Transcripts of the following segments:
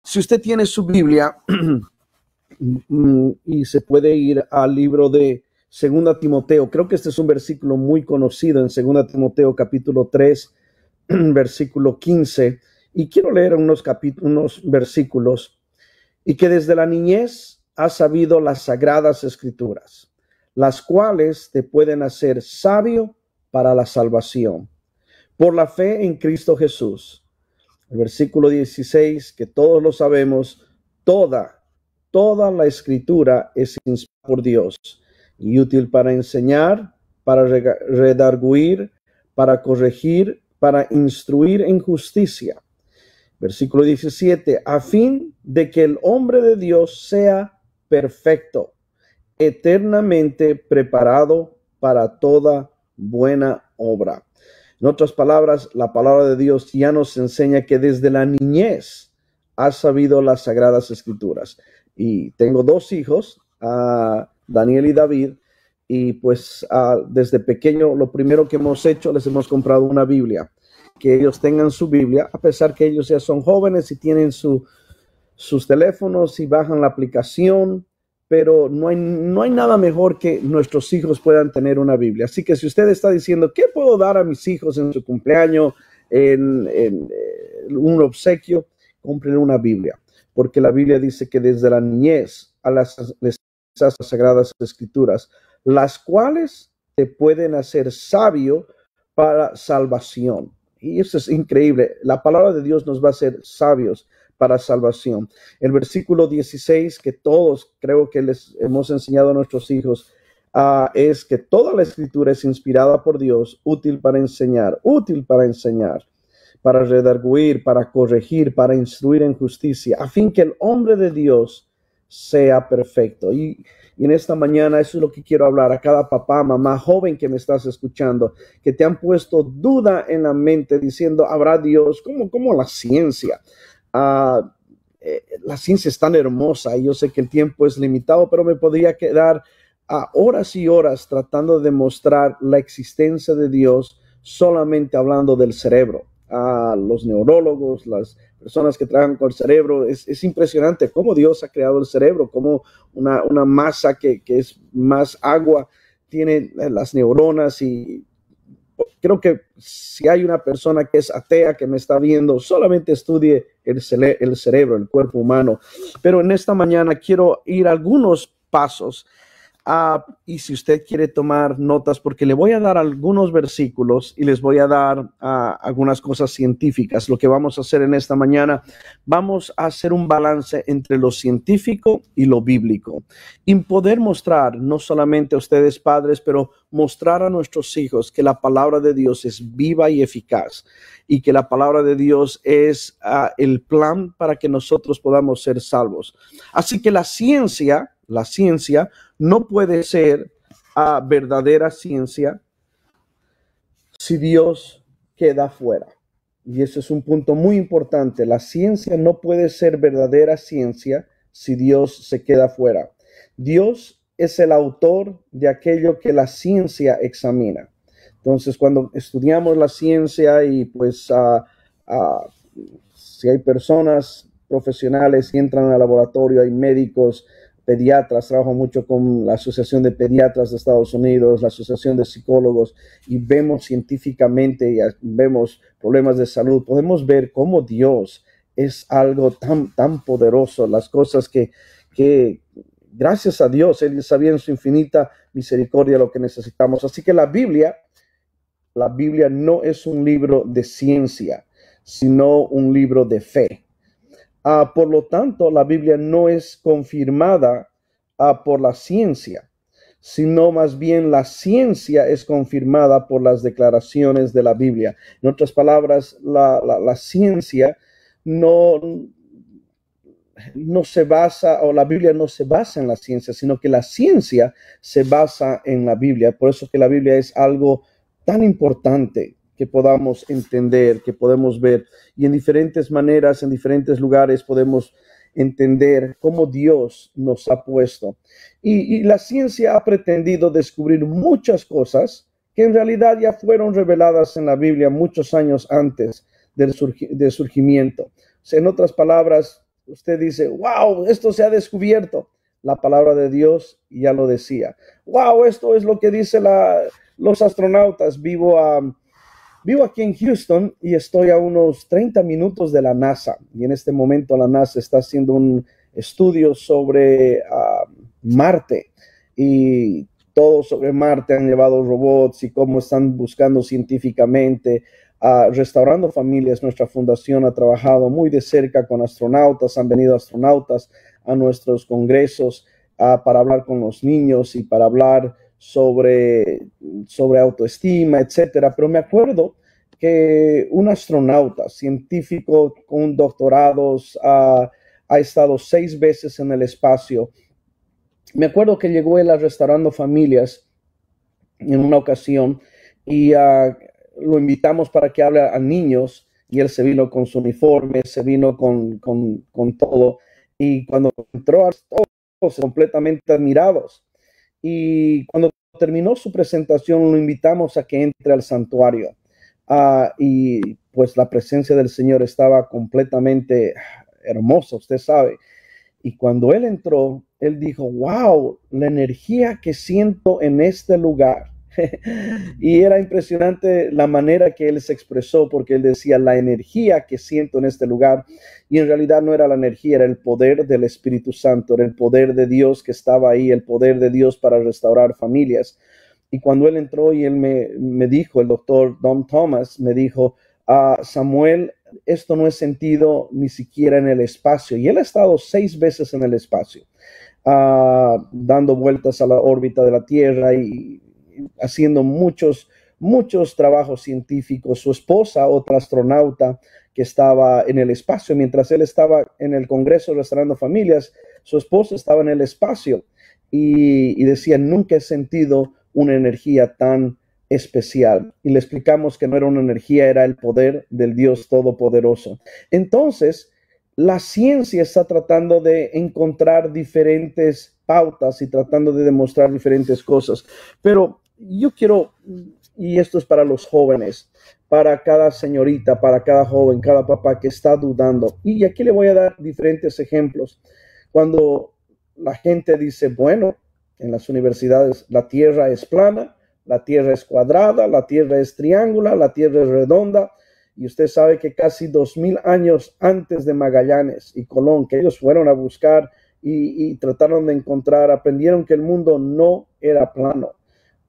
Si usted tiene su Biblia y se puede ir al libro de 2 Timoteo, creo que este es un versículo muy conocido en 2 Timoteo capítulo 3, versículo 15, y quiero leer unos versículos. Y que desde la niñez has sabido las sagradas escrituras, las cuales te pueden hacer sabio para la salvación, por la fe en Cristo Jesús. El versículo 16, que todos lo sabemos, toda la escritura es inspirada por Dios y útil para enseñar, para redarguir, para corregir, para instruir en justicia. Versículo 17, a fin de que el hombre de Dios sea perfecto, eternamente preparado para toda buena obra. En otras palabras, la palabra de Dios ya nos enseña que desde la niñez has sabido las sagradas escrituras. Y tengo 2 hijos, Daniel y David, y pues desde pequeño lo primero que hemos hecho, les hemos comprado una Biblia. Que ellos tengan su Biblia, a pesar que ellos ya son jóvenes y tienen sus teléfonos y bajan la aplicación, pero no hay nada mejor que nuestros hijos puedan tener una Biblia. Así que si usted está diciendo, ¿qué puedo dar a mis hijos en su cumpleaños, en un obsequio? Cómprenle una Biblia, porque la Biblia dice que desde la niñez a las sagradas escrituras, las cuales te pueden hacer sabio para salvación. Y eso es increíble. La palabra de Dios nos va a hacer sabios para salvación. El versículo 16, que todos creo que les hemos enseñado a nuestros hijos, es que toda la escritura es inspirada por Dios, útil para enseñar, para redarguir, para corregir, para instruir en justicia, a fin que el hombre de Dios sea perfecto. Y en esta mañana eso es lo que quiero hablar a cada papá, mamá, joven que me estás escuchando, que te han puesto duda en la mente diciendo, ¿habrá Dios? ¿Cómo la ciencia? La ciencia es tan hermosa y yo sé que el tiempo es limitado, pero me podría quedar horas y horas tratando de demostrar la existencia de Dios solamente hablando del cerebro. Los neurólogos, las personas que trabajan con el cerebro, es impresionante cómo Dios ha creado el cerebro, cómo una masa que es más agua tiene las neuronas. Y creo que si hay una persona que es atea que me está viendo, solamente estudie el cerebro, el cuerpo humano. Pero en esta mañana quiero ir a algunos pasos. Y si usted quiere tomar notas, porque le voy a dar algunos versículos y les voy a dar algunas cosas científicas. Lo que vamos a hacer en esta mañana, vamos a hacer un balance entre lo científico y lo bíblico. Y poder mostrar, no solamente a ustedes padres, pero mostrar a nuestros hijos que la palabra de Dios es viva y eficaz. Y que la palabra de Dios es el plan para que nosotros podamos ser salvos. Así que la ciencia no puede ser verdadera ciencia si Dios queda fuera. Y ese es un punto muy importante. La ciencia no puede ser verdadera ciencia si Dios se queda fuera. Dios es el autor de aquello que la ciencia examina. Entonces, cuando estudiamos la ciencia y pues si hay personas profesionales que entran al laboratorio, hay médicos, pediatras, trabajo mucho con la Asociación de Pediatras de Estados Unidos, la Asociación de Psicólogos, y vemos científicamente y vemos problemas de salud. Podemos ver cómo Dios es algo tan poderoso, las cosas que gracias a Dios, Él sabía en su infinita misericordia lo que necesitamos. Así que la Biblia no es un libro de ciencia, sino un libro de fe. Por lo tanto, la Biblia no es confirmada por la ciencia, sino más bien la ciencia es confirmada por las declaraciones de la Biblia. En otras palabras, la ciencia no se basa, o la Biblia no se basa en la ciencia, sino que la ciencia se basa en la Biblia. Por eso que la Biblia es algo tan importante que podamos entender, que podemos ver, y en diferentes maneras, en diferentes lugares podemos entender cómo Dios nos ha puesto. Y la ciencia ha pretendido descubrir muchas cosas que en realidad ya fueron reveladas en la Biblia muchos años antes del surgimiento. O sea, en otras palabras, usted dice, wow, esto se ha descubierto. La palabra de Dios ya lo decía. Wow, esto es lo que dice los astronautas. Vivo aquí en Houston y estoy a unos 30 minutos de la NASA. Y en este momento la NASA está haciendo un estudio sobre Marte. Y todo sobre Marte, han llevado robots y cómo están buscando científicamente, restaurando familias. Nuestra fundación ha trabajado muy de cerca con astronautas, han venido astronautas a nuestros congresos para hablar con los niños y para hablar sobre autoestima, etcétera. Pero me acuerdo que un astronauta científico con doctorados ha estado 6 veces en el espacio. Me acuerdo que llegó él a restaurando familias en una ocasión y lo invitamos para que hable a niños y él se vino con su uniforme, se vino con todo, y cuando entró todos completamente admirados, y cuando terminó su presentación lo invitamos a que entre al santuario, y pues la presencia del Señor estaba completamente hermosa, usted sabe. Y cuando él entró, él dijo, wow, la energía que siento en este lugar. Y era impresionante la manera que él se expresó, porque él decía, la energía que siento en este lugar. Y en realidad no era la energía, era el poder del Espíritu Santo, era el poder de Dios que estaba ahí, el poder de Dios para restaurar familias. Y cuando él entró y él me dijo, el doctor Don Thomas, me dijo, Samuel, esto no es sentido ni siquiera en el espacio. Y él ha estado 6 veces en el espacio, dando vueltas a la órbita de la Tierra y haciendo muchos trabajos científicos. Su esposa, otra astronauta que estaba en el espacio, mientras él estaba en el Congreso restaurando familias, su esposa estaba en el espacio y decía, nunca he sentido una energía tan especial. Y le explicamos que no era una energía, era el poder del Dios Todopoderoso. Entonces, la ciencia está tratando de encontrar diferentes pautas y tratando de demostrar diferentes cosas. Pero yo quiero, y esto es para los jóvenes, para cada señorita, para cada joven, cada papá que está dudando. Y aquí le voy a dar diferentes ejemplos. Cuando la gente dice, bueno, en las universidades la Tierra es plana, la Tierra es cuadrada, la Tierra es triangular, la Tierra es redonda. Y usted sabe que casi 2000 años antes de Magallanes y Colón, que ellos fueron a buscar y trataron de encontrar, aprendieron que el mundo no era plano.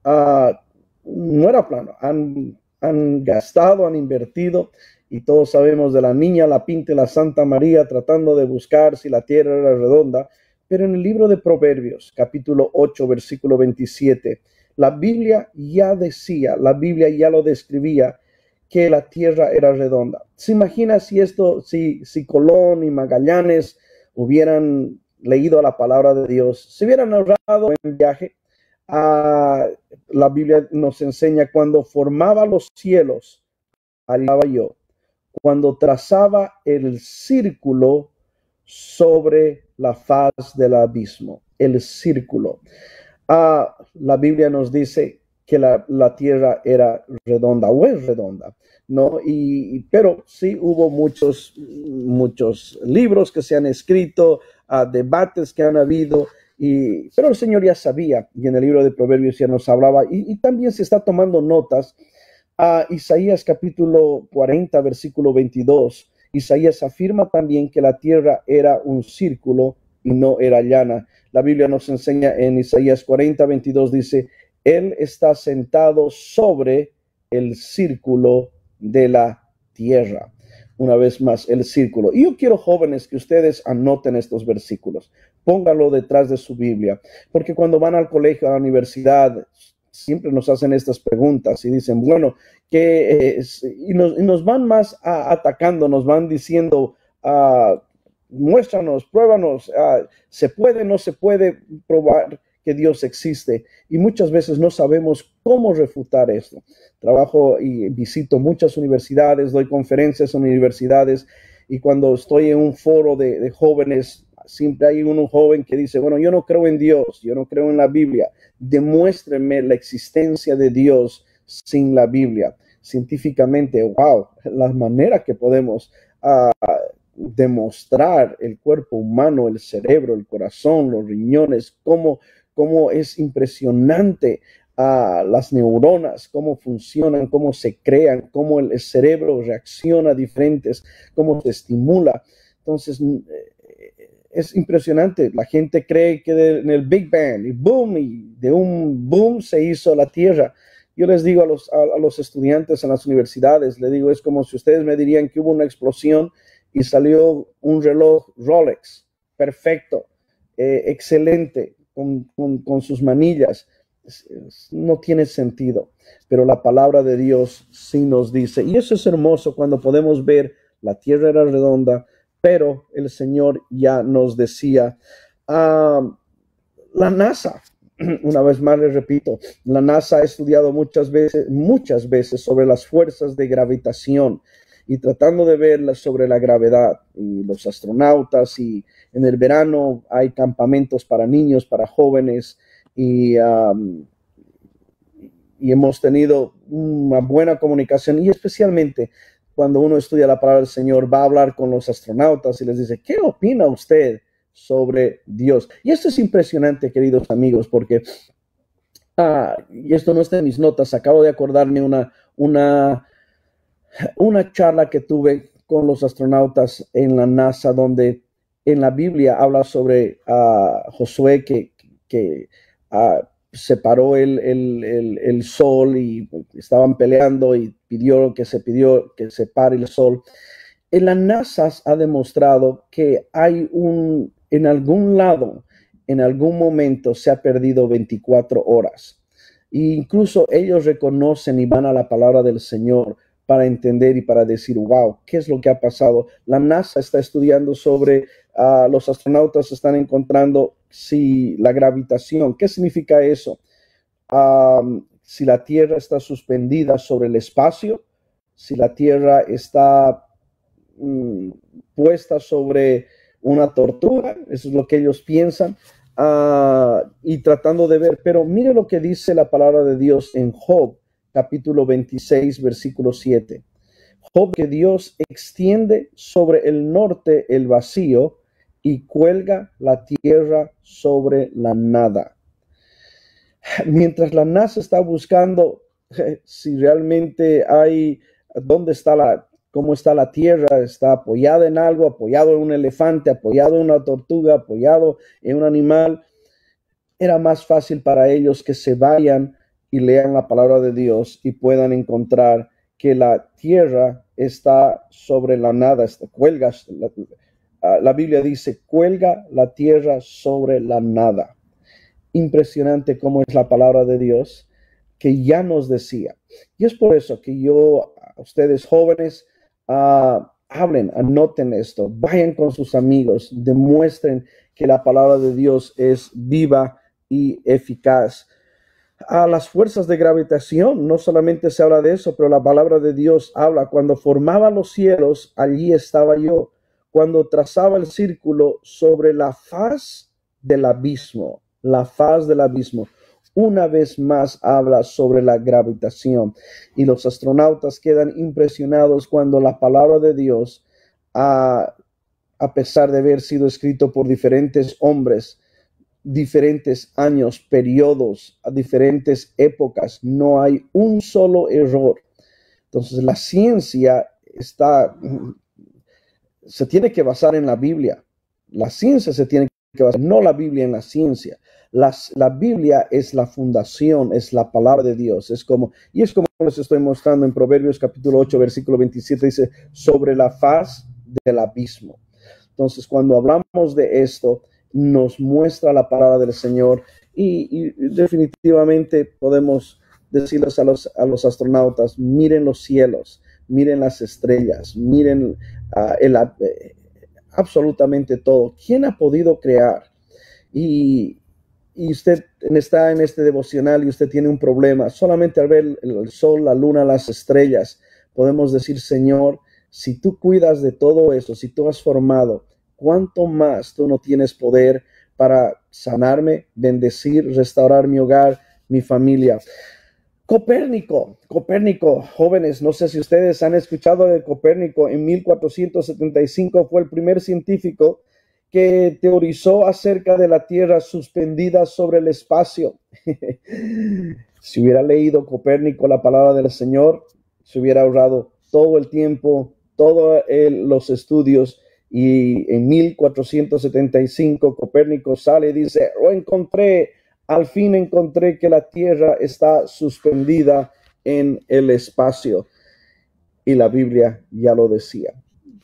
No era plano. Han gastado, han invertido, y todos sabemos de la niña, la Pinta y la Santa María tratando de buscar si la tierra era redonda. Pero en el libro de Proverbios, capítulo 8, versículo 27, la Biblia ya decía, la Biblia ya lo describía, que la tierra era redonda. ¿Se imagina si Colón y Magallanes hubieran leído la palabra de Dios, se hubieran ahorrado en viaje? La Biblia nos enseña, cuando formaba los cielos, hablaba yo, cuando trazaba el círculo sobre la faz del abismo, el círculo. La Biblia nos dice que la tierra era redonda o es redonda, ¿no? Pero sí hubo muchos libros que se han escrito, debates que han habido, pero el Señor ya sabía, y en el libro de Proverbios ya nos hablaba, y también se está tomando notas. Isaías capítulo 40, versículo 22, Isaías afirma también que la tierra era un círculo y no era llana. La Biblia nos enseña en Isaías 40, 22, dice, Él está sentado sobre el círculo de la tierra. Una vez más, el círculo. Y yo quiero, jóvenes, que ustedes anoten estos versículos. Pónganlo detrás de su Biblia, porque cuando van al colegio, a la universidad, siempre nos hacen estas preguntas y dicen, bueno, y nos van más atacando, nos van diciendo, muéstranos, pruébanos, se puede, no se puede probar que Dios existe, y muchas veces no sabemos cómo refutar esto. Trabajo y visito muchas universidades, doy conferencias en universidades, y cuando estoy en un foro de jóvenes, siempre hay un joven que dice, bueno, yo no creo en Dios, yo no creo en la Biblia, demuéstrenme la existencia de Dios sin la Biblia. Científicamente, wow, la manera que podemos demostrar el cuerpo humano, el cerebro, el corazón, los riñones, cómo es impresionante las neuronas, cómo funcionan, cómo se crean, cómo el cerebro reacciona diferentes, cómo se estimula. Entonces, es impresionante. La gente cree que en el Big Bang y de un boom se hizo la Tierra. Yo les digo a los estudiantes en las universidades, les digo, es como si ustedes me dirían que hubo una explosión y salió un reloj Rolex, perfecto, excelente, con sus manillas. No tiene sentido, pero la palabra de Dios sí nos dice, y eso es hermoso cuando podemos ver la tierra era redonda, pero el Señor ya nos decía, la NASA, una vez más les repito, la NASA ha estudiado muchas veces sobre las fuerzas de gravitación y tratando de ver sobre la gravedad y los astronautas, y en el verano hay campamentos para niños, para jóvenes, y hemos tenido una buena comunicación, y especialmente cuando uno estudia la palabra del Señor, va a hablar con los astronautas y les dice, ¿qué opina usted sobre Dios? Y esto es impresionante, queridos amigos, porque, y esto no está en mis notas, acabo de acordarme una charla que tuve con los astronautas en la NASA, donde en la Biblia habla sobre Josué que separó el sol y estaban peleando y pidió que se pare el sol. En la NASA ha demostrado que en algún lado, en algún momento se ha perdido 24 horas. E incluso ellos reconocen y van a la palabra del Señor para entender y para decir, wow, ¿qué es lo que ha pasado? La NASA está estudiando sobre, los astronautas están encontrando si la gravitación, ¿qué significa eso? Si la Tierra está suspendida sobre el espacio, si la Tierra está puesta sobre una tortuga, eso es lo que ellos piensan, y tratando de ver, pero mire lo que dice la palabra de Dios en Job, capítulo 26, versículo 7. Job, que Dios extiende sobre el norte el vacío y cuelga la tierra sobre la nada. Mientras la NASA está buscando si realmente cómo está la tierra, está apoyada en algo, apoyado en un elefante, apoyado en una tortuga, apoyado en un animal, era más fácil para ellos que se vayan y lean la palabra de Dios y puedan encontrar que la tierra está sobre la nada, la Biblia dice, cuelga la tierra sobre la nada. Impresionante cómo es la palabra de Dios, que ya nos decía. Y es por eso que a ustedes jóvenes, hablen, anoten esto, vayan con sus amigos, demuestren que la palabra de Dios es viva y eficaz. A las fuerzas de gravitación, no solamente se habla de eso, pero la palabra de Dios habla, cuando formaba los cielos, allí estaba yo, cuando trazaba el círculo sobre la faz del abismo, una vez más habla sobre la gravitación, y los astronautas quedan impresionados cuando la palabra de Dios, a pesar de haber sido escrito por diferentes hombres, diferentes años, periodos, a diferentes épocas, no hay un solo error. Entonces la ciencia se tiene que basar en la Biblia. La ciencia se tiene que basar, no la Biblia en la ciencia. La Biblia es la fundación, es la palabra de Dios. Es como les estoy mostrando en Proverbios capítulo 8, versículo 27, dice, sobre la faz del abismo. Entonces, cuando hablamos de esto, nos muestra la palabra del Señor, y definitivamente podemos decirles a los astronautas, miren los cielos, miren las estrellas, miren absolutamente todo. ¿Quién ha podido crear? Y usted está en este devocional y usted tiene un problema. Solamente al ver el sol, la luna, las estrellas, podemos decir, Señor, si tú cuidas de todo eso, si tú has formado, ¿cuánto más tú no tienes poder para sanarme, bendecir, restaurar mi hogar, mi familia? Copérnico, jóvenes, no sé si ustedes han escuchado de Copérnico. En 1475 fue el primer científico que teorizó acerca de la Tierra suspendida sobre el espacio. Si hubiera leído Copérnico la palabra del Señor, se hubiera ahorrado todo el tiempo, todos los estudios, y en 1475 Copérnico sale y dice: lo encontré, al fin encontré que la Tierra está suspendida en el espacio. Y la Biblia ya lo decía.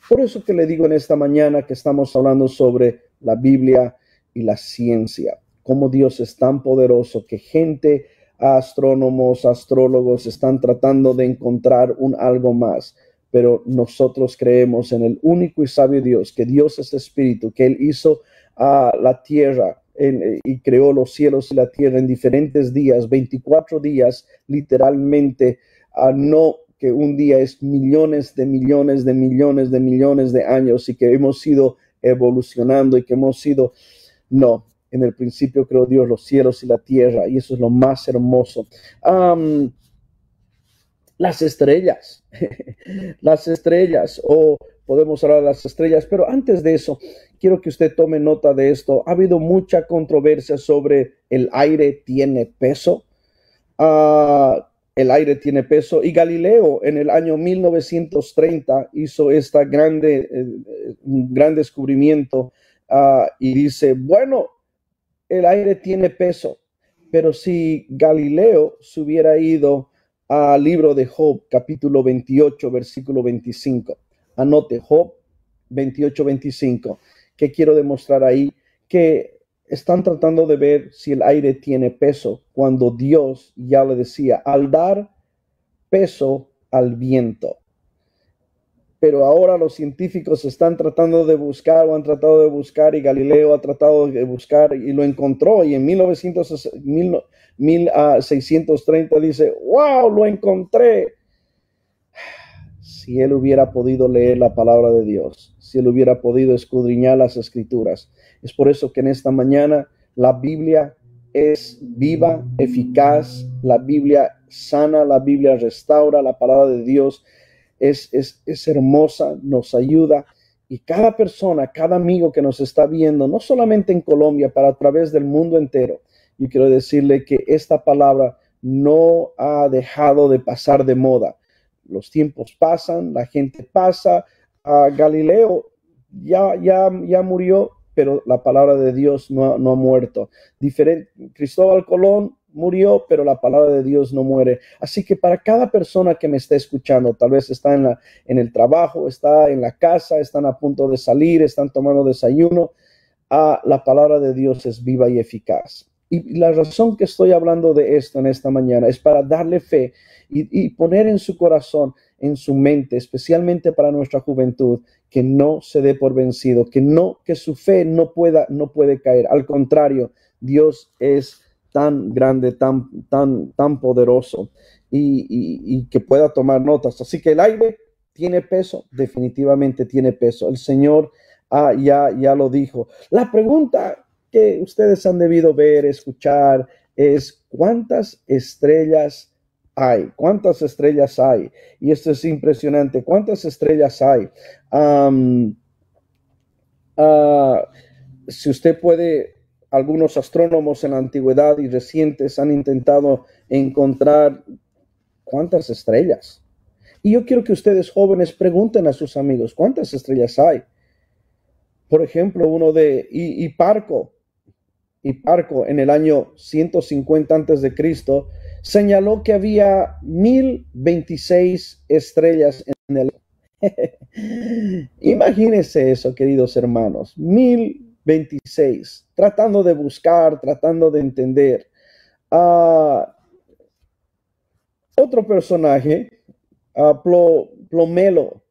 Por eso que le digo en esta mañana que estamos hablando sobre la Biblia y la ciencia, cómo Dios es tan poderoso que gente, astrónomos, astrólogos están tratando de encontrar algo más. Pero nosotros creemos en el único y sabio Dios, que Dios es espíritu, que Él hizo la tierra y creó los cielos y la tierra en diferentes días, 24 días literalmente, no que un día es millones de millones de millones de millones de años, y que hemos ido evolucionando y que hemos sido, no, en el principio creó Dios los cielos y la tierra, y eso es lo más hermoso. Las estrellas, o podemos hablar de las estrellas, pero antes de eso, quiero que usted tome nota de esto. Ha habido mucha controversia sobre el aire tiene peso. El aire tiene peso, y Galileo en el año 1930 hizo un gran descubrimiento, y dice: bueno, el aire tiene peso. Pero si Galileo se hubiera ido al libro de Job, capítulo 28, versículo 25, anote Job 28, 25, ¿qué quiero demostrar ahí? Que están tratando de ver si el aire tiene peso, cuando Dios ya le decía: al dar peso al viento. Pero ahora los científicos están tratando de buscar, o han tratado de buscar, y Galileo ha tratado de buscar y lo encontró, y en 1630 dice: wow, lo encontré. Si él hubiera podido leer la palabra de Dios, si él hubiera podido escudriñar las escrituras. Es por eso que en esta mañana la Biblia es viva, eficaz, la Biblia sana, la Biblia restaura, la palabra de Dios es hermosa, nos ayuda. Y cada persona, cada amigo que nos está viendo, no solamente en Colombia, pero a través del mundo entero, yo quiero decirle que esta palabra no ha dejado de pasar de moda. Los tiempos pasan, la gente pasa. Galileo ya murió, pero la palabra de Dios no ha muerto. Cristóbal Colón murió, pero la palabra de Dios no muere. Así que para cada persona que me esté escuchando, tal vez está en el trabajo, está en la casa, están a punto de salir, están tomando desayuno, la palabra de Dios es viva y eficaz. Y la razón que estoy hablando de esto en esta mañana es para darle fe y poner en su corazón, en su mente, especialmente para nuestra juventud, que no se dé por vencido, que su fe no puede caer. Al contrario, Dios es tan grande, tan poderoso, y que pueda tomar notas. Así que el aire tiene peso, definitivamente tiene peso. El Señor ya lo dijo. La pregunta que ustedes han debido ver, escuchar, es: ¿cuántas estrellas hay? ¿Cuántas estrellas hay? Y esto es impresionante. ¿Cuántas estrellas hay? Si usted puede, algunos astrónomos en la antigüedad y recientes han intentado encontrar cuántas estrellas. Y yo quiero que ustedes, jóvenes, pregunten a sus amigos: ¿cuántas estrellas hay? Por ejemplo, uno de Hiparco en el año 150 antes de Cristo señaló que había 1026 estrellas en el Imagínense eso, queridos hermanos, 1026, tratando de buscar, tratando de entender. Otro personaje, Plomelo,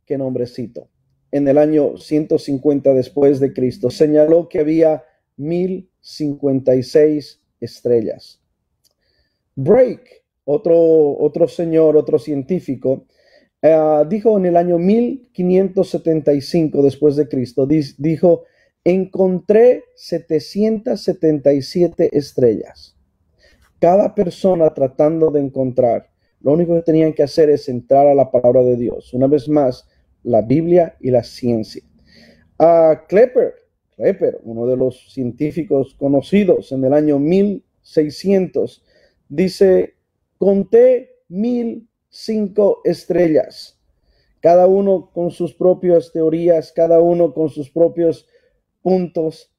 qué nombrecito, en el año 150 después de Cristo, señaló que había 1056 estrellas. Drake, otro señor, otro científico, dijo en el año 1575 después de Cristo, dijo: encontré 777 estrellas. cada persona tratando de encontrar. Lo único que tenían que hacer es entrar a la palabra de Dios. Una vez más, la Biblia y la ciencia. Kepler, uno de los científicos conocidos en el año 1600, dice, conté 1005 estrellas, cada uno con sus propias teorías, cada uno con sus propios puntos,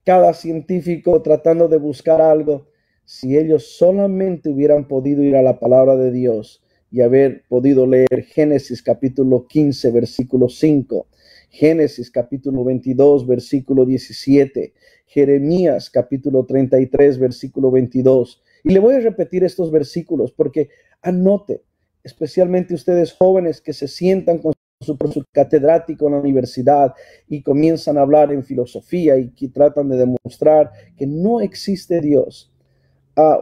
cada científico tratando de buscar algo. Si ellos solamente hubieran podido ir a la palabra de Dios y haber podido leer Génesis capítulo 15, versículo 5, Génesis capítulo 22, versículo 17, Jeremías capítulo 33, versículo 22. Y le voy a repetir estos versículos porque anote, especialmente ustedes jóvenes que se sientan con su catedrático en la universidad y comienzan a hablar en filosofía y que tratan de demostrar que no existe Dios.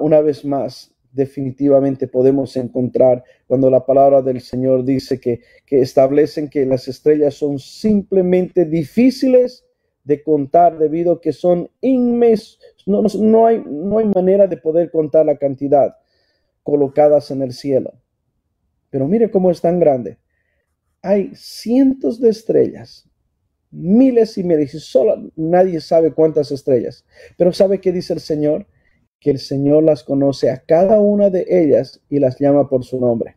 Una vez más, definitivamente podemos encontrar cuando la palabra del Señor dice que establecen que las estrellas son simplemente difíciles de contar debido a que son inmensas. No hay manera de poder contar la cantidad colocadas en el cielo. Pero mire cómo es tan grande. Hay cientos de estrellas, miles y miles, y solo nadie sabe cuántas estrellas. Pero ¿sabe qué dice el Señor? Que el Señor las conoce a cada una de ellas y las llama por su nombre.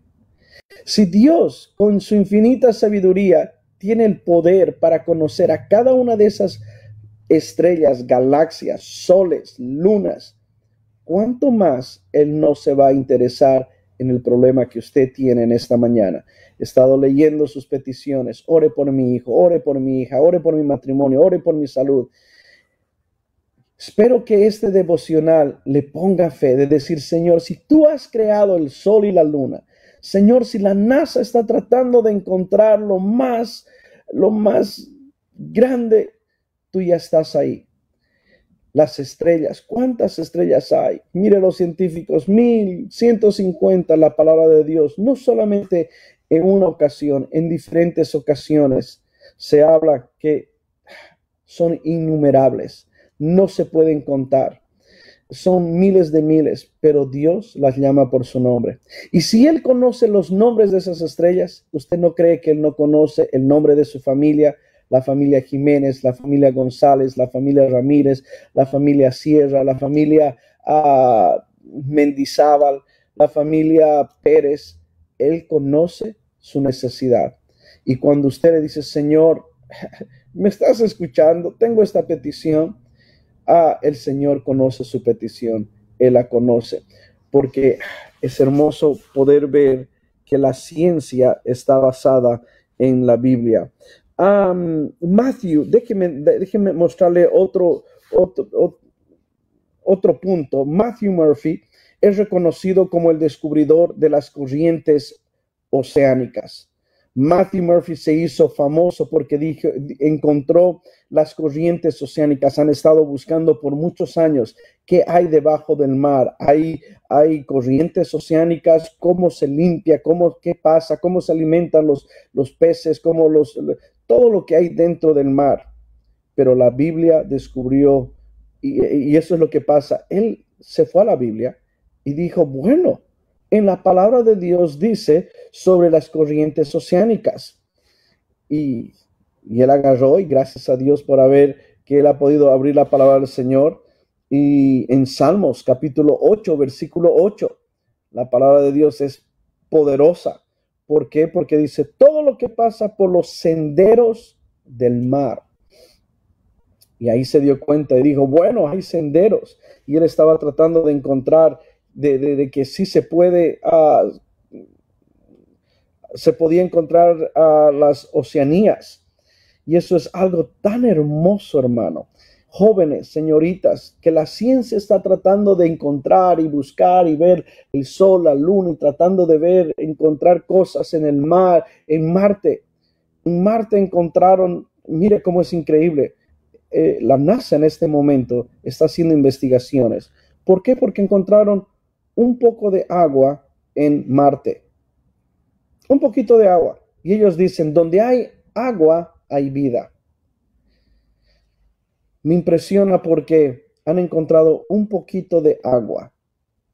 Si Dios, con su infinita sabiduría, tiene el poder para conocer a cada una de esas estrellas, galaxias, soles, lunas, ¿cuánto más Él no se va a interesar en el problema que usted tiene en esta mañana? He estado leyendo sus peticiones. Ore por mi hijo, ore por mi hija, ore por mi matrimonio, ore por mi salud. Espero que este devocional le ponga fe de decir, Señor, si tú has creado el sol y la luna, Señor, si la NASA está tratando de encontrar lo más grande, tú ya estás ahí. Las estrellas, ¿cuántas estrellas hay? Mire los científicos, 1150, la palabra de Dios, no solamente en una ocasión, en diferentes ocasiones se habla que son innumerables, no se pueden contar, son miles de miles, pero Dios las llama por su nombre. Y si Él conoce los nombres de esas estrellas, ¿usted no cree que Él no conoce el nombre de su familia? La familia Jiménez, la familia González, la familia Ramírez, la familia Sierra, la familia Mendizábal, la familia Pérez. Él conoce su necesidad. Y cuando usted le dice, Señor, ¿me estás escuchando? Tengo esta petición. El Señor conoce su petición. Él la conoce. Porque es hermoso poder ver que la ciencia está basada en la Biblia. Matthew, déjeme mostrarle otro punto. Matthew Murphy es reconocido como el descubridor de las corrientes oceánicas. Matthew Murphy se hizo famoso porque encontró las corrientes oceánicas. Han estado buscando por muchos años qué hay debajo del mar. Hay corrientes oceánicas, cómo se limpia, qué pasa, cómo se alimentan los peces, todo lo que hay dentro del mar. Pero la Biblia descubrió, y eso es lo que pasa. Él se fue a la Biblia y dijo, bueno, en la palabra de Dios dice sobre las corrientes oceánicas. Y él agarró, y gracias a Dios que él ha podido abrir la palabra del Señor. Y en Salmos capítulo 8, versículo 8, la palabra de Dios es poderosa. ¿Por qué? Porque dice, todo lo que pasa por los senderos del mar. Y ahí se dio cuenta y dijo, bueno, hay senderos. Y él estaba tratando de encontrar de que sí se podía encontrar las Oceanías. Y eso es algo tan hermoso, hermano. Jóvenes, señoritas, que la ciencia está tratando de encontrar y buscar y ver el sol, la luna, y tratando de encontrar cosas en el mar, en Marte. En Marte encontraron, mire cómo es increíble. La NASA en este momento está haciendo investigaciones. ¿Por qué? Porque encontraron un poco de agua en Marte. Un poquito de agua. Y ellos dicen, donde hay agua, hay vida. Me impresiona porque han encontrado un poquito de agua.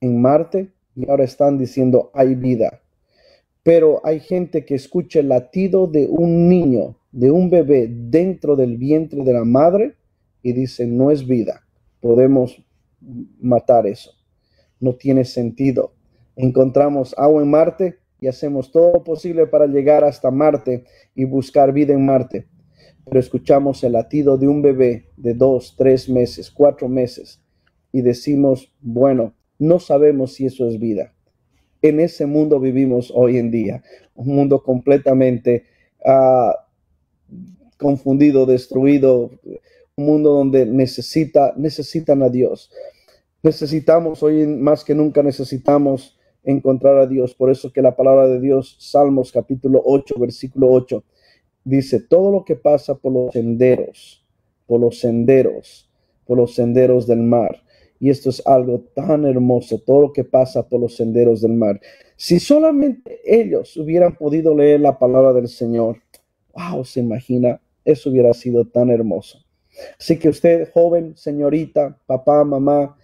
en Marte y ahora están diciendo hay vida. Pero hay gente que escucha el latido de un niño, de un bebé dentro del vientre de la madre y dice no es vida, podemos matar eso. No tiene sentido. Encontramos agua en Marte y hacemos todo lo posible para llegar hasta Marte y buscar vida en Marte. Pero escuchamos el latido de un bebé de 2, 3 meses, 4 meses y decimos, bueno, no sabemos si eso es vida. En ese mundo vivimos hoy en día, un mundo completamente confundido, destruido, un mundo donde necesitan a Dios. Necesitamos, hoy más que nunca necesitamos encontrar a Dios. Por eso que la palabra de Dios, Salmos capítulo 8, versículo 8, dice, todo lo que pasa por los senderos, por los senderos, por los senderos del mar. Y esto es algo tan hermoso, todo lo que pasa por los senderos del mar. Si solamente ellos hubieran podido leer la palabra del Señor, wow, se imagina, eso hubiera sido tan hermoso. Así que usted, joven, señorita, papá, mamá,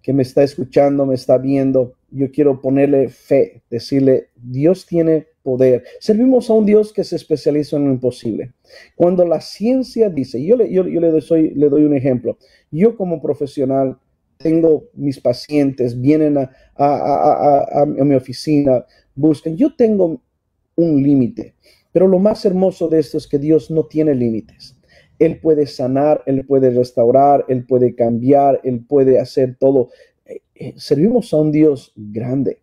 que me está escuchando, me está viendo, yo quiero ponerle fe, decirle, Dios tiene poder. Servimos a un Dios que se especializa en lo imposible. Cuando la ciencia dice, yo le doy un ejemplo, yo como profesional tengo mis pacientes, vienen a mi oficina, buscan, yo tengo un límite, pero lo más hermoso de esto es que Dios no tiene límites. Él puede sanar, Él puede restaurar, Él puede cambiar, Él puede hacer todo. Servimos a un Dios grande.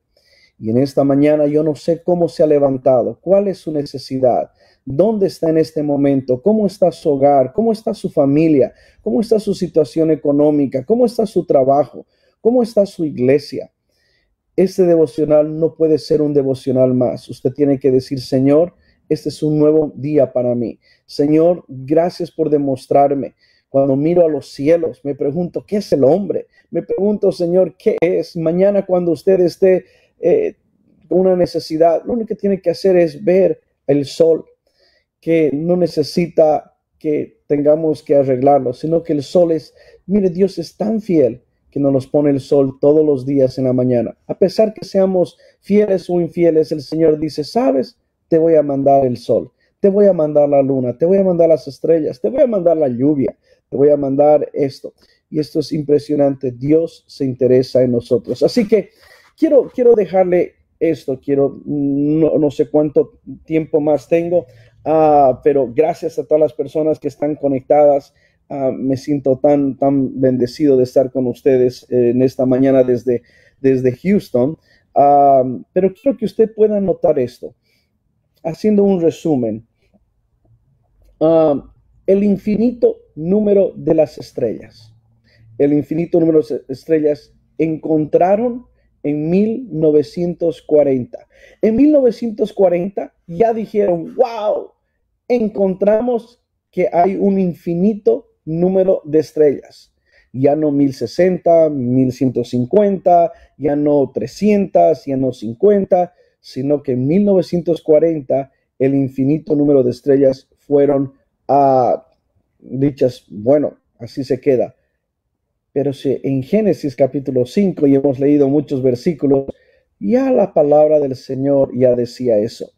Y en esta mañana yo no sé cómo se ha levantado, cuál es su necesidad, dónde está en este momento, cómo está su hogar, cómo está su familia, cómo está su situación económica, cómo está su trabajo, cómo está su iglesia. Este devocional no puede ser un devocional más. Usted tiene que decir, Señor, este es un nuevo día para mí. Señor, gracias por demostrarme. Cuando miro a los cielos, me pregunto, ¿qué es el hombre? Me pregunto, Señor, ¿qué es? Mañana cuando usted esté con una necesidad, lo único que tiene que hacer es ver el sol, que no necesita que tengamos que arreglarlo, sino que el sol es, mire, Dios es tan fiel que nos pone el sol todos los días en la mañana. A pesar que seamos fieles o infieles, el Señor dice, ¿sabes? Te voy a mandar el sol, te voy a mandar la luna, te voy a mandar las estrellas, te voy a mandar la lluvia, te voy a mandar esto. Y esto es impresionante. Dios se interesa en nosotros. Así que quiero dejarle esto. No sé cuánto tiempo más tengo, pero gracias a todas las personas que están conectadas. Me siento tan bendecido de estar con ustedes en esta mañana desde Houston. Pero quiero que usted pueda notar esto. Haciendo un resumen, el infinito número de las estrellas. El infinito número de estrellas encontraron en 1940. En 1940 ya dijeron, wow, encontramos que hay un infinito número de estrellas. Ya no 1060, 1150, ya no 300, ya no 50, sino que en 1940 el infinito número de estrellas fueron dichas, bueno, así se queda. Pero si en Génesis capítulo 5, y hemos leído muchos versículos, ya la palabra del Señor ya decía eso.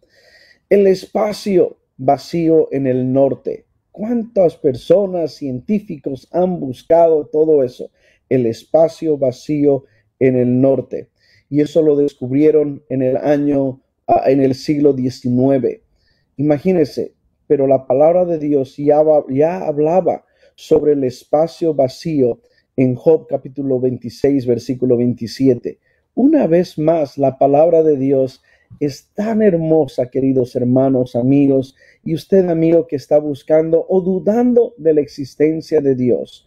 El espacio vacío en el norte. ¿Cuántas personas, científicos han buscado todo eso? El espacio vacío en el norte. Y eso lo descubrieron en el siglo XIX. Imagínense, pero la palabra de Dios ya hablaba sobre el espacio vacío en Job capítulo 26, versículo 27. Una vez más, la palabra de Dios es tan hermosa, queridos hermanos, amigos, y usted, amigo, que está buscando o dudando de la existencia de Dios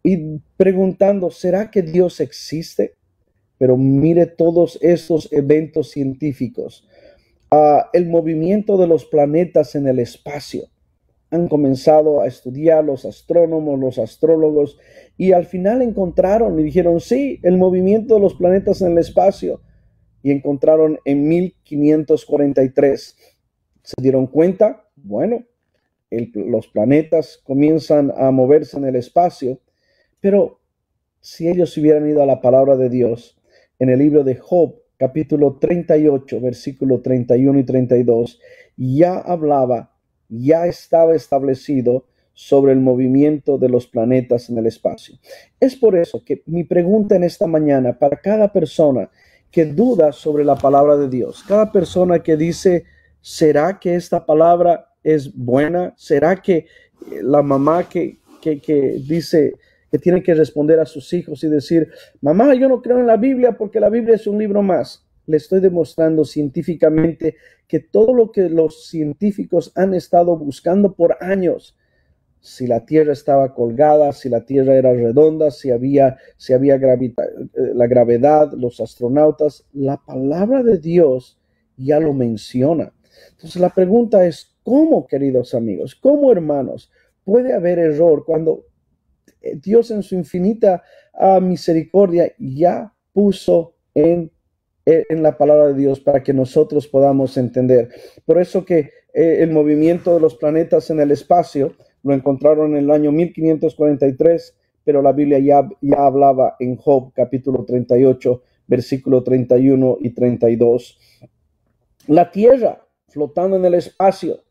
y preguntando, ¿será que Dios existe? Pero mire todos estos eventos científicos, el movimiento de los planetas en el espacio. Han comenzado a estudiar los astrónomos, los astrólogos, y al final encontraron y dijeron, sí, el movimiento de los planetas en el espacio. Y encontraron en 1543. Se dieron cuenta, bueno, los planetas comienzan a moverse en el espacio, pero si ellos hubieran ido a la palabra de Dios, en el libro de Job, capítulo 38, versículo 31 y 32, ya hablaba, ya estaba establecido sobre el movimiento de los planetas en el espacio. Es por eso que mi pregunta en esta mañana para cada persona que duda sobre la palabra de Dios, cada persona que dice, ¿será que esta palabra es buena? ¿Será que la mamá que dice que tiene que responder a sus hijos y decir, mamá, yo no creo en la Biblia porque la Biblia es un libro más? Le estoy demostrando científicamente que todo lo que los científicos han estado buscando por años, si la Tierra estaba colgada, si la Tierra era redonda, si había la gravedad, los astronautas, la palabra de Dios ya lo menciona. Entonces la pregunta es, ¿cómo, queridos amigos, cómo, hermanos, puede haber error cuando Dios en su infinita misericordia ya puso en la palabra de Dios para que nosotros podamos entender? Por eso que el movimiento de los planetas en el espacio lo encontraron en el año 1543, pero la Biblia ya hablaba en Job capítulo 38, versículo 31 y 32. La Tierra flotando en el espacio.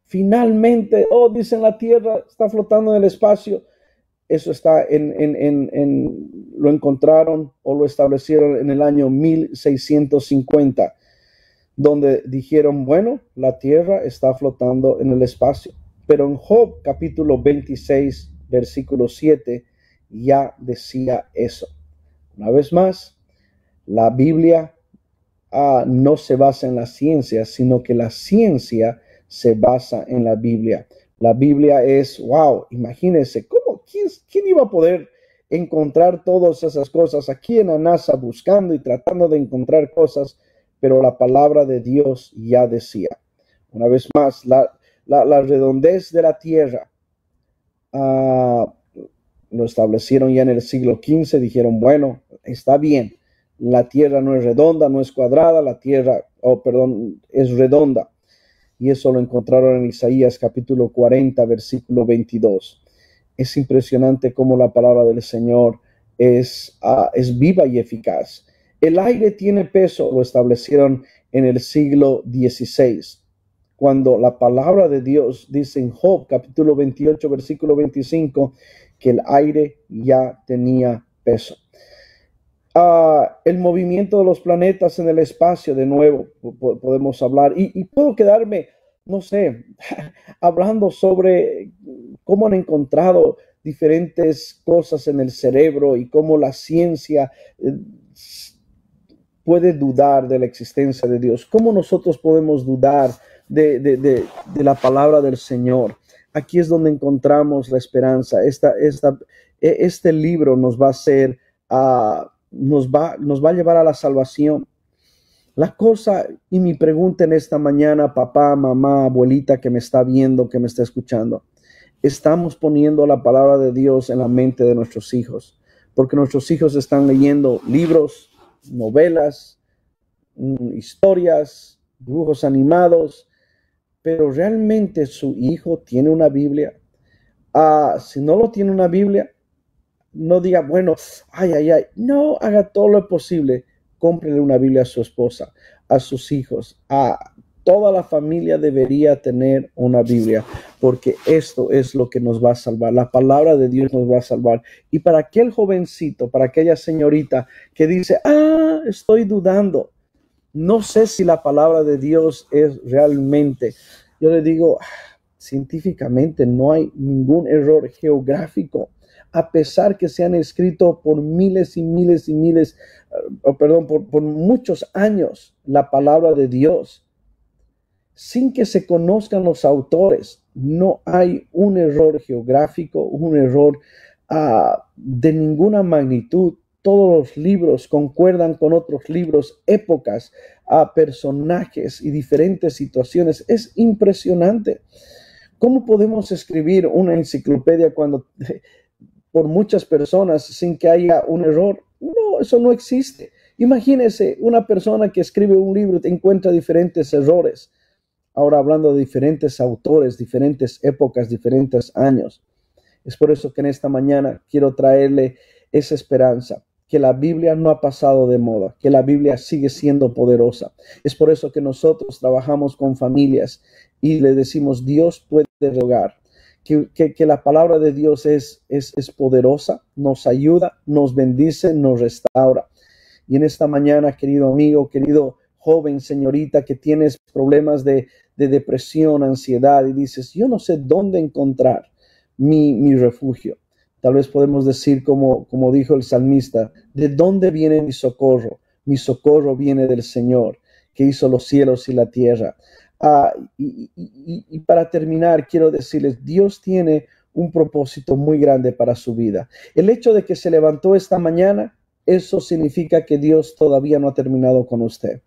Finalmente, dicen la Tierra está flotando en el espacio. Eso está lo encontraron o lo establecieron en el año 1650, donde dijeron, bueno, la Tierra está flotando en el espacio. Pero en Job capítulo 26, versículo 7, ya decía eso. Una vez más, la Biblia no se basa en la ciencia, sino que la ciencia se basa en la Biblia. La Biblia es, wow, imagínense, ¿quién iba a poder encontrar todas esas cosas aquí en la NASA buscando y tratando de encontrar cosas? Pero la palabra de Dios ya decía. Una vez más, la redondez de la Tierra lo establecieron ya en el siglo XV. Dijeron, bueno, está bien, la Tierra no es redonda, no es cuadrada, la Tierra, es redonda. Y eso lo encontraron en Isaías capítulo 40, versículo 22. Es impresionante cómo la palabra del Señor es viva y eficaz. El aire tiene peso, lo establecieron en el siglo XVI, cuando la palabra de Dios dice en Job capítulo 28, versículo 25, que el aire ya tenía peso. El movimiento de los planetas en el espacio, de nuevo, podemos hablar, y puedo quedarme, no sé, hablando sobre cómo han encontrado diferentes cosas en el cerebro y cómo la ciencia puede dudar de la existencia de Dios. ¿Cómo nosotros podemos dudar de la palabra del Señor? Aquí es donde encontramos la esperanza. Este libro nos va a hacer, nos va a llevar a la salvación. La cosa y mi pregunta en esta mañana, papá, mamá, abuelita que me está viendo, que me está escuchando, estamos poniendo la palabra de Dios en la mente de nuestros hijos, porque nuestros hijos están leyendo libros, novelas, historias, dibujos animados, pero realmente su hijo tiene una Biblia. Si no lo tiene una Biblia, no diga, bueno, no, haga todo lo posible. Cómprele una Biblia a su esposa, a sus hijos, a toda la familia debería tener una Biblia, porque esto es lo que nos va a salvar. La palabra de Dios nos va a salvar. Y para aquel jovencito, para aquella señorita que dice, estoy dudando, no sé si la palabra de Dios es realmente, yo le digo, científicamente no hay ningún error geográfico, a pesar que se han escrito por miles y miles y miles, por muchos años la palabra de Dios, sin que se conozcan los autores. No hay un error geográfico, un error de ninguna magnitud. Todos los libros concuerdan con otros libros, épocas, personajes y diferentes situaciones. Es impresionante. ¿Cómo podemos escribir una enciclopedia por muchas personas sin que haya un error? No, eso no existe. Imagínese una persona que escribe un libro y encuentra diferentes errores. Ahora hablando de diferentes autores, diferentes épocas, diferentes años. Es por eso que en esta mañana quiero traerle esa esperanza, que la Biblia no ha pasado de moda, que la Biblia sigue siendo poderosa. Es por eso que nosotros trabajamos con familias y le decimos, Dios puede rogar. Que la palabra de Dios es poderosa, nos ayuda, nos bendice, nos restaura. Y en esta mañana, querido amigo, querido joven, señorita, que tienes problemas de depresión, ansiedad, y dices, yo no sé dónde encontrar mi refugio. Tal vez podemos decir, como dijo el salmista, ¿de dónde viene mi socorro? Mi socorro viene del Señor, que hizo los cielos y la tierra. Y para terminar, quiero decirles, Dios tiene un propósito muy grande para su vida. El hecho de que se levantó esta mañana, eso significa que Dios todavía no ha terminado con usted,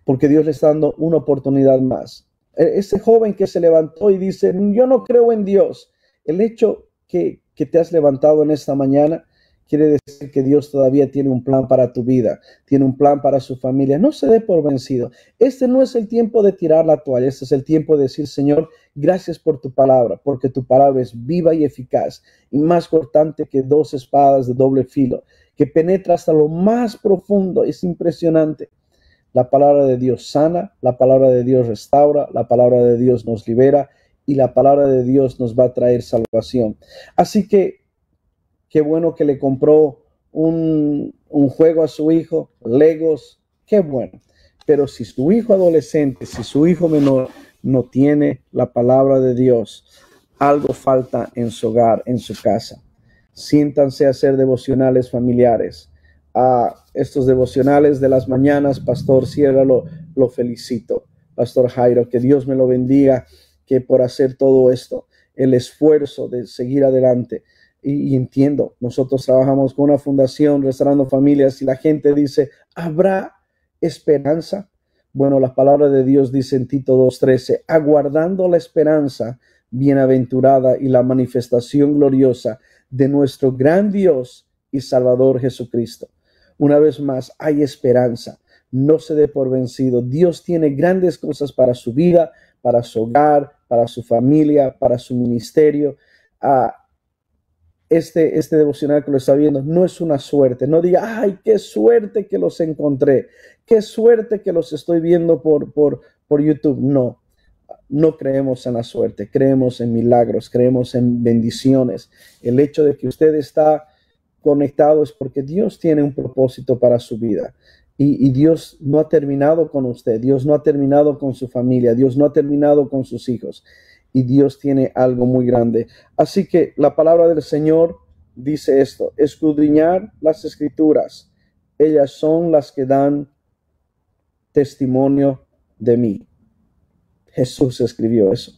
porque Dios le está dando una oportunidad más. Ese joven que se levantó y dice, yo no creo en Dios, el hecho que te has levantado en esta mañana quiere decir que Dios todavía tiene un plan para tu vida, tiene un plan para su familia. No se dé por vencido. Este no es el tiempo de tirar la toalla, este es el tiempo de decir, Señor, gracias por tu palabra, porque tu palabra es viva y eficaz y más cortante que 2 espadas de doble filo, que penetra hasta lo más profundo. Es impresionante. La palabra de Dios sana, la palabra de Dios restaura, la palabra de Dios nos libera y la palabra de Dios nos va a traer salvación. Así que qué bueno que le compró un juego a su hijo, Legos, qué bueno. Pero si su hijo adolescente, si su hijo menor no tiene la palabra de Dios, algo falta en su hogar, en su casa. Siéntanse a hacer devocionales familiares. Estos devocionales de las mañanas, Pastor Sierra, lo felicito. Pastor Jairo, que Dios me lo bendiga, que por hacer todo esto, el esfuerzo de seguir adelante. Y entiendo, nosotros trabajamos con una fundación restaurando familias y la gente dice, ¿habrá esperanza? Bueno, la palabra de Dios dice en Tito 2:13, aguardando la esperanza bienaventurada y la manifestación gloriosa de nuestro gran Dios y Salvador Jesucristo. Una vez más, hay esperanza. No se dé por vencido. Dios tiene grandes cosas para su vida, para su hogar, para su familia, para su ministerio. Este devocional que lo está viendo no es una suerte. No diga, ay, qué suerte que los encontré. Qué suerte que los estoy viendo por YouTube. No creemos en la suerte. Creemos en milagros. Creemos en bendiciones. El hecho de que usted está conectado es porque Dios tiene un propósito para su vida. Y Dios no ha terminado con usted. Dios no ha terminado con su familia. Dios no ha terminado con sus hijos. Y Dios tiene algo muy grande. Así que la palabra del Señor dice esto: escudriñar las escrituras. Ellas son las que dan testimonio de mí. Jesús escribió eso.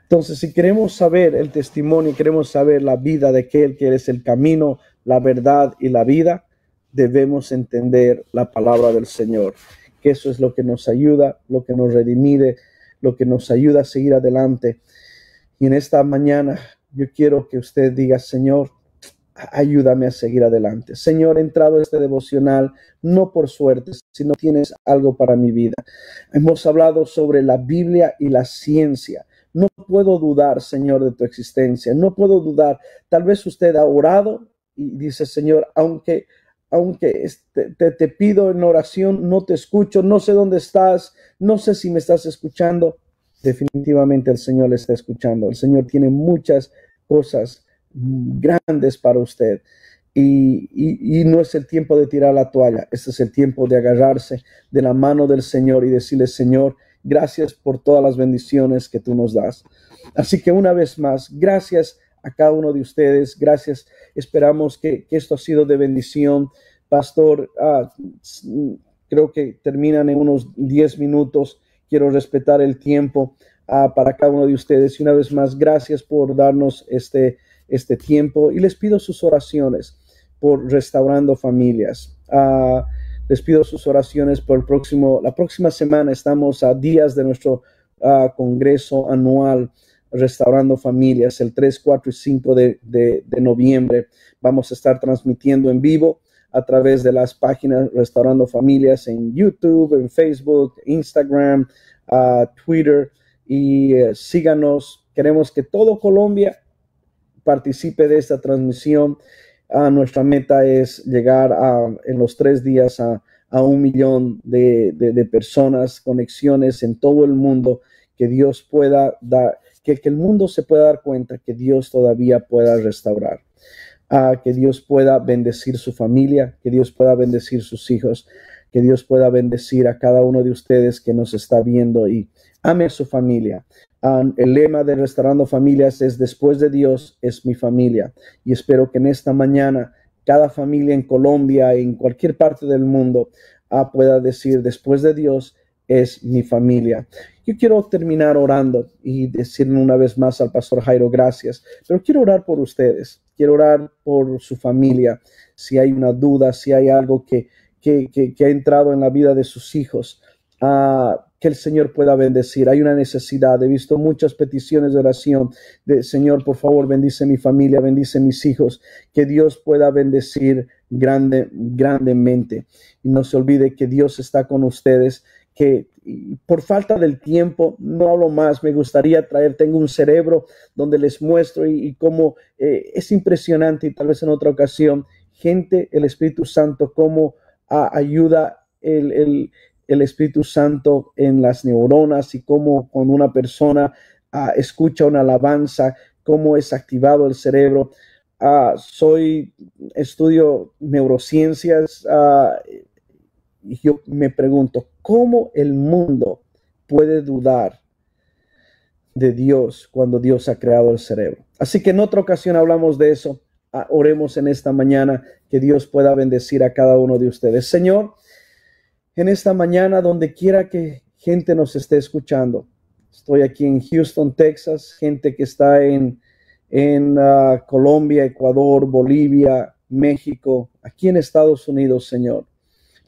Entonces, si queremos saber el testimonio, queremos saber la vida de aquel que es el camino, la verdad y la vida, debemos entender la palabra del Señor, que eso es lo que nos ayuda, lo que nos redime, lo que nos ayuda a seguir adelante. Y en esta mañana yo quiero que usted diga, Señor, ayúdame a seguir adelante. Señor, he entrado a este devocional no por suerte, sino tienes algo para mi vida. Hemos hablado sobre la Biblia y la ciencia. No puedo dudar, Señor, de tu existencia. No puedo dudar. Tal vez usted ha orado y dice, Señor, aunque te pido en oración, no te escucho, no sé dónde estás, no sé si me estás escuchando. Definitivamente el Señor le está escuchando. El Señor tiene muchas cosas grandes para usted. Y no es el tiempo de tirar la toalla. Este es el tiempo de agarrarse de la mano del Señor y decirle, Señor, gracias por todas las bendiciones que tú nos das. Así que una vez más, gracias a cada uno de ustedes. Gracias. Esperamos que esto ha sido de bendición. Pastor, creo que terminan en unos 10 minutos. Quiero respetar el tiempo para cada uno de ustedes. Y una vez más, gracias por darnos este tiempo. Y les pido sus oraciones por Restaurando Familias. Les pido sus oraciones por la próxima semana. Estamos a días de nuestro congreso anual Restaurando Familias, el 3, 4 y 5 de noviembre. Vamos a estar transmitiendo en vivo a través de las páginas Restaurando Familias en YouTube, en Facebook, Instagram, Twitter. Y síganos. Queremos que todo Colombia participe de esta transmisión. Nuestra meta es llegar en los 3 días a 1 millón de personas, conexiones en todo el mundo, que Dios pueda dar, que el mundo se pueda dar cuenta que Dios todavía pueda restaurar. Que Dios pueda bendecir su familia, que Dios pueda bendecir sus hijos, que Dios pueda bendecir a cada uno de ustedes que nos está viendo y ame a su familia. El lema de Restaurando Familias es: después de Dios es mi familia. Y espero que en esta mañana cada familia en Colombia, en cualquier parte del mundo, pueda decir: después de Dios es mi familia. Yo quiero terminar orando y decirle una vez más al pastor Jairo gracias, pero quiero orar por ustedes, quiero orar por su familia. Si hay una duda, si hay algo que ha entrado en la vida de sus hijos, que el Señor pueda bendecir. Hay una necesidad. He visto muchas peticiones de oración de: Señor, por favor, bendice mi familia, bendice mis hijos. Que Dios pueda bendecir grandemente. Y no se olvide que Dios está con ustedes, que por falta del tiempo no hablo más. Me gustaría tengo un cerebro donde les muestro y cómo es impresionante, y tal vez en otra ocasión, el Espíritu Santo, cómo ayuda el Espíritu Santo en las neuronas, y cómo cuando una persona escucha una alabanza, cómo es activado el cerebro. Estudio neurociencias, y yo me pregunto, ¿cómo el mundo puede dudar de Dios cuando Dios ha creado el cerebro? Así que en otra ocasión hablamos de eso. Oremos en esta mañana que Dios pueda bendecir a cada uno de ustedes. Señor, en esta mañana, donde quiera que gente nos esté escuchando, estoy aquí en Houston, Texas, gente que está en Colombia, Ecuador, Bolivia, México, aquí en Estados Unidos, Señor.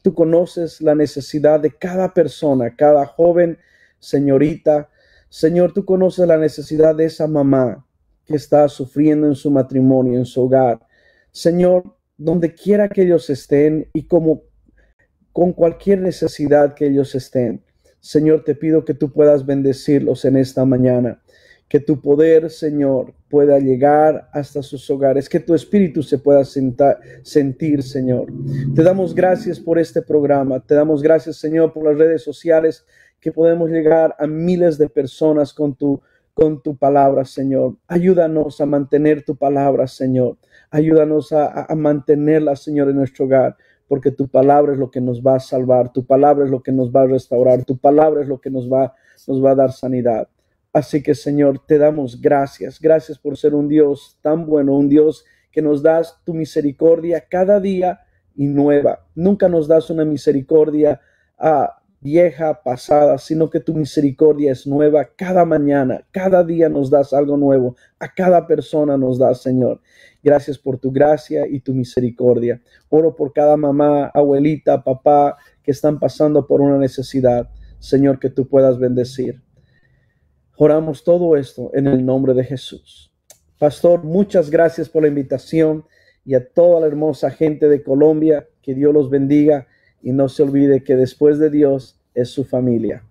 Tú conoces la necesidad de cada persona, cada joven, señorita. Señor, tú conoces la necesidad de esa mamá que está sufriendo en su matrimonio, en su hogar. Señor, donde quiera que ellos estén y con cualquier necesidad que ellos estén, Señor, te pido que tú puedas bendecirlos en esta mañana. Que tu poder, Señor, pueda llegar hasta sus hogares, que tu espíritu se pueda sentir, Señor. Te damos gracias por este programa. Te damos gracias, Señor, por las redes sociales, que podemos llegar a miles de personas con tu palabra, Señor. Ayúdanos a mantener tu palabra, Señor. Ayúdanos a mantenerla, Señor, en nuestro hogar, porque tu palabra es lo que nos va a salvar. Tu palabra es lo que nos va a restaurar. Tu palabra es lo que nos va a dar sanidad. Así que, Señor, te damos gracias. Gracias por ser un Dios tan bueno, un Dios que nos das tu misericordia cada día y nueva. Nunca nos das una misericordia vieja, pasada, sino que tu misericordia es nueva cada mañana. Cada día nos das algo nuevo. A cada persona nos das, Señor. Gracias por tu gracia y tu misericordia. Oro por cada mamá, abuelita, papá que están pasando por una necesidad. Señor, que tú puedas bendecir. Oramos todo esto en el nombre de Jesús. Pastor, muchas gracias por la invitación, y a toda la hermosa gente de Colombia, que Dios los bendiga, y no se olvide que después de Dios es su familia.